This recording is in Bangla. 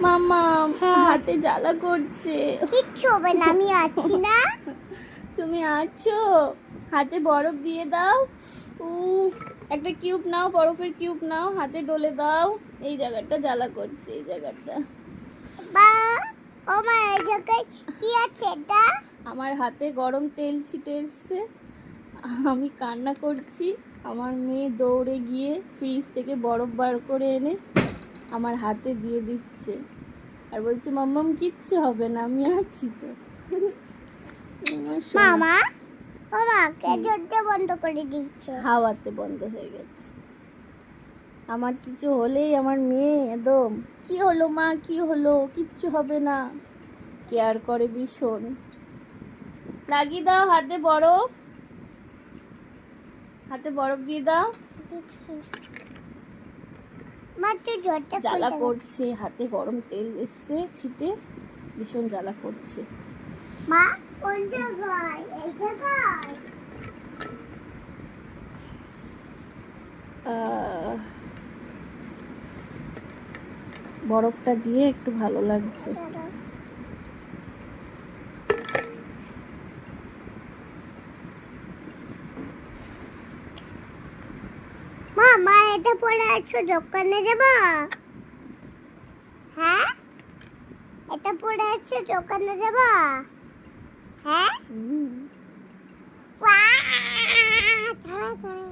মামা হ্যাঁ। হাতে জ্বালা করছে। কিচ্ছু হবে না, আমি আছি না। তুমি আছো, হাতে বরফ দিয়ে দাও। উ একটা কিউব নাও, বরফের কিউব নাও, হাতে ডলে দাও। এই জায়গাটা জ্বালা করছে, এই জায়গাটা। বা ও মা, এই জায়গায় কি আছে এটা? আমার হাতে গরম তেল ছিটে এসছে, আমি কান্না করছি। আমার মেয়ে দৌড়ে গিয়ে ফ্রিজ থেকে বরফ বার করে এনে আমার হাতে দিয়ে দিচ্ছে আর বলছে মাম্মাম কিচ্ছু হবে না, আমি আছি তো। আমার সোনা। মামা ও মা, কে ঝড়টা বন্ধ করে দিচ্ছে? হাওয়াতে বন্ধ হয়ে গেছে। আমার কিছু হলেই আমার মেয়ে একদম কি হলো মা, কি হলো, কিচ্ছু হবে না, কেয়ার করে ভীষণ। লাগিয়ে দাও হাতে বরফ, হাতে বরফ দিয়ে দাও। মা তুই ঝড়টা জ্বালা করছে, হাতে গরম তেল এসছে ছিটে, ভীষণ জ্বালা করছে। মা কোন জায়গায়? এই জায়গায়? বরফটা দিয়ে একটু ভালো লাগছে। মা মা, এটা পরে আছো, দোকানে যাবা? হ্যাঁ, এটা পরে আছো, দোকানে যাবা? হ্যাঁ। হুম। ওয়া! ছাড়ো ছাড়ো।